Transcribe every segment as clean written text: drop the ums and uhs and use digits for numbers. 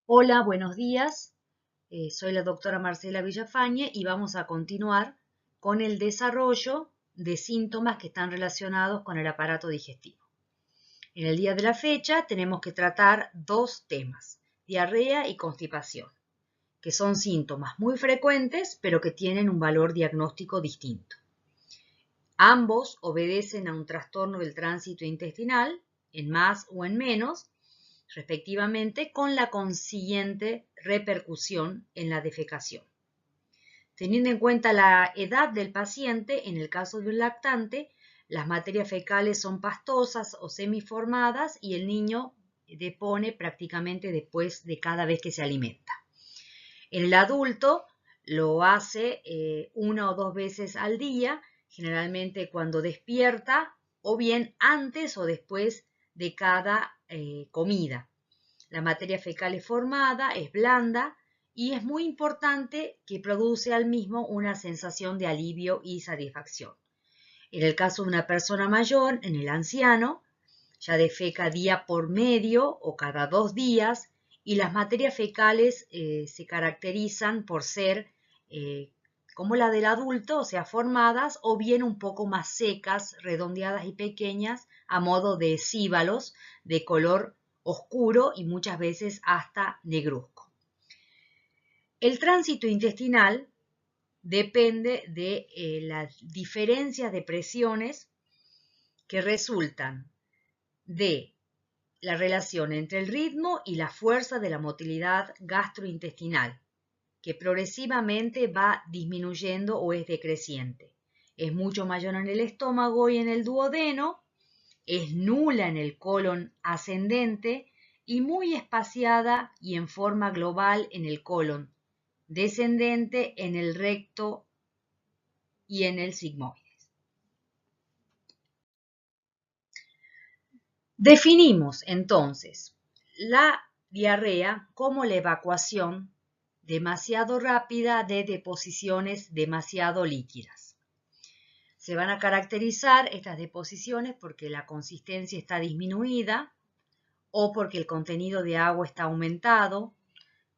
Hola, buenos días. Soy la doctora Marcela Villafañe y vamos a continuar con el desarrollo de síntomas que están relacionados con el aparato digestivo. En el día de la fecha tenemos que tratar dos temas, diarrea y constipación, que son síntomas muy frecuentes pero que tienen un valor diagnóstico distinto. Ambos obedecen a un trastorno del tránsito intestinal, en más o en menos, respectivamente, con la consiguiente repercusión en la defecación. Teniendo en cuenta la edad del paciente, en el caso de un lactante, las materias fecales son pastosas o semiformadas y el niño depone prácticamente después de cada vez que se alimenta. El adulto lo hace una o dos veces al día, generalmente cuando despierta o bien antes o después de cada comida. La materia fecal es formada, es blanda y es muy importante que produce al mismo una sensación de alivio y satisfacción. En el caso de una persona mayor, en el anciano, ya defeca día por medio o cada 2 días y las materias fecales se caracterizan por ser como la del adulto, o sea, formadas o bien un poco más secas, redondeadas y pequeñas a modo de cíbalos de color oscuro y muchas veces hasta negruzco. El tránsito intestinal depende de las diferencias de presiones que resultan de la relación entre el ritmo y la fuerza de la motilidad gastrointestinal, que progresivamente va disminuyendo o es decreciente. Es mucho mayor en el estómago y en el duodeno, es nula en el colon ascendente y muy espaciada y en forma global en el colon descendente, en el recto y en el sigmoides. Definimos entonces la diarrea como la evacuación demasiado rápida de deposiciones demasiado líquidas. Se van a caracterizar estas deposiciones porque la consistencia está disminuida o porque el contenido de agua está aumentado,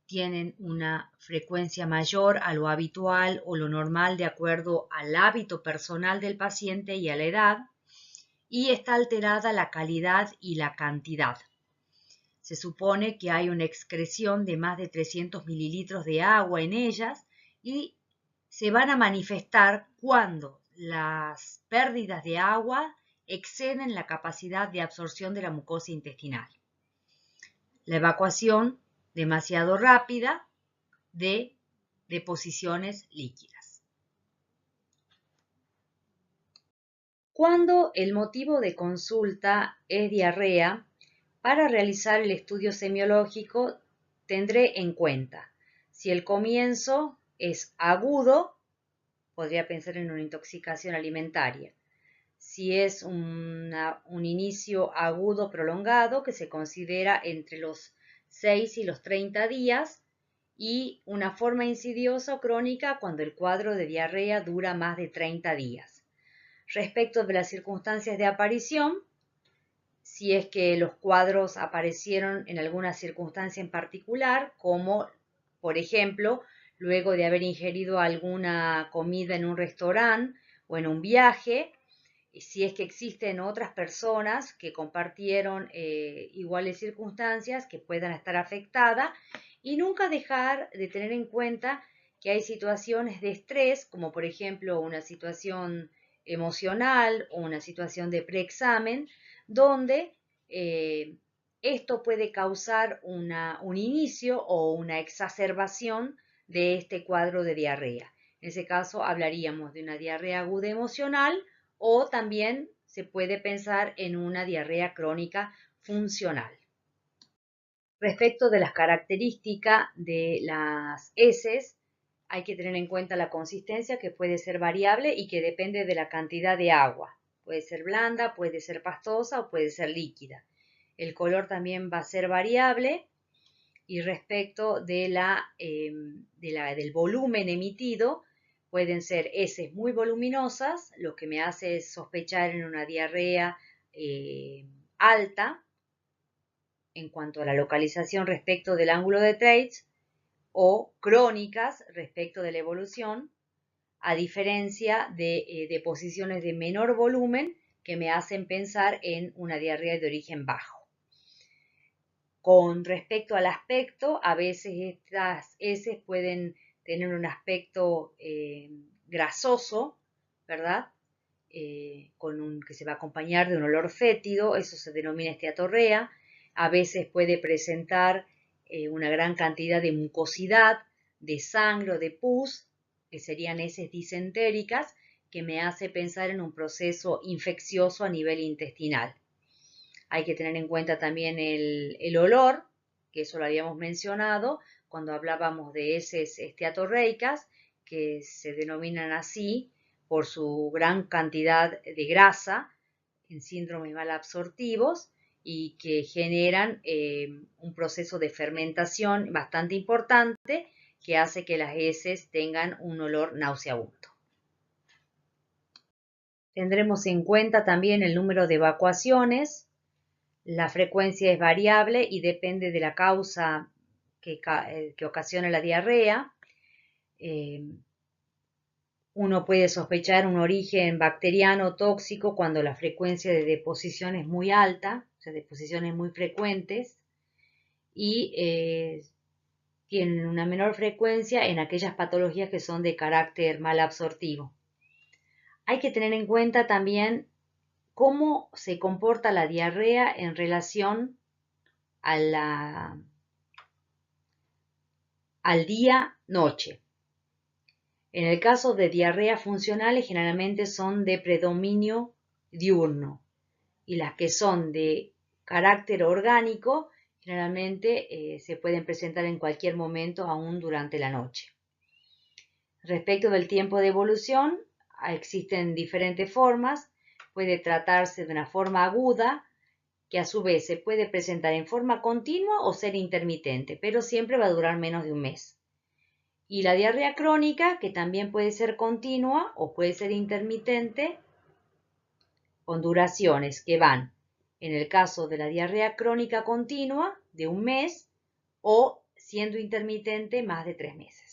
tienen una frecuencia mayor a lo habitual o lo normal de acuerdo al hábito personal del paciente y a la edad, y está alterada la calidad y la cantidad. Se supone que hay una excreción de más de 300 mililitros de agua en ellas y se van a manifestar cuando las pérdidas de agua exceden la capacidad de absorción de la mucosa intestinal. La evacuación demasiado rápida de deposiciones líquidas. Cuando el motivo de consulta es diarrea, para realizar el estudio semiológico tendré en cuenta si el comienzo es agudo, podría pensar en una intoxicación alimentaria. Si es un inicio agudo prolongado que se considera entre los 6 y los 30 días y una forma insidiosa o crónica cuando el cuadro de diarrea dura más de 30 días. Respecto de las circunstancias de aparición, si es que los cuadros aparecieron en alguna circunstancia en particular, como por ejemplo, luego de haber ingerido alguna comida en un restaurante o en un viaje, si es que existen otras personas que compartieron iguales circunstancias que puedan estar afectadas y nunca dejar de tener en cuenta que hay situaciones de estrés, como por ejemplo una situación emocional o una situación de preexamen, donde esto puede causar un inicio o una exacerbación de este cuadro de diarrea. En ese caso hablaríamos de una diarrea aguda emocional o también se puede pensar en una diarrea crónica funcional. Respecto de las características de las heces, hay que tener en cuenta la consistencia que puede ser variable y que depende de la cantidad de agua. Puede ser blanda, puede ser pastosa o puede ser líquida. El color también va a ser variable y respecto del volumen emitido, pueden ser heces muy voluminosas, lo que me hace sospechar en una diarrea alta, en cuanto a la localización respecto del ángulo de Thwaites o crónicas respecto de la evolución, a diferencia de deposiciones de menor volumen que me hacen pensar en una diarrea de origen bajo. Con respecto al aspecto, a veces estas heces pueden tener un aspecto grasoso, ¿verdad? Que se va a acompañar de un olor fétido, eso se denomina esteatorrea. A veces puede presentar una gran cantidad de mucosidad, de sangre o de pus, que serían heces disentéricas, que me hace pensar en un proceso infeccioso a nivel intestinal. Hay que tener en cuenta también el olor, que eso lo habíamos mencionado cuando hablábamos de heces esteatorreicas, que se denominan así por su gran cantidad de grasa en síndromes malabsortivos y que generan un proceso de fermentación bastante importante que hace que las heces tengan un olor nauseabundo. Tendremos en cuenta también el número de evacuaciones. La frecuencia es variable y depende de la causa que ocasiona la diarrea. Uno puede sospechar un origen bacteriano tóxico cuando la frecuencia de deposición es muy alta, o sea, deposiciones muy frecuentes, y tienen una menor frecuencia en aquellas patologías que son de carácter malabsortivo. Hay que tener en cuenta también cómo se comporta la diarrea en relación al día-noche. En el caso de diarreas funcionales generalmente son de predominio diurno y las que son de carácter orgánico generalmente se pueden presentar en cualquier momento, aún durante la noche. Respecto del tiempo de evolución, existen diferentes formas. Puede tratarse de una forma aguda, que a su vez se puede presentar en forma continua o ser intermitente, pero siempre va a durar menos de un mes. Y la diarrea crónica, que también puede ser continua o puede ser intermitente, con duraciones que van, en el caso de la diarrea crónica continua, de un mes, o siendo intermitente más de 3 meses.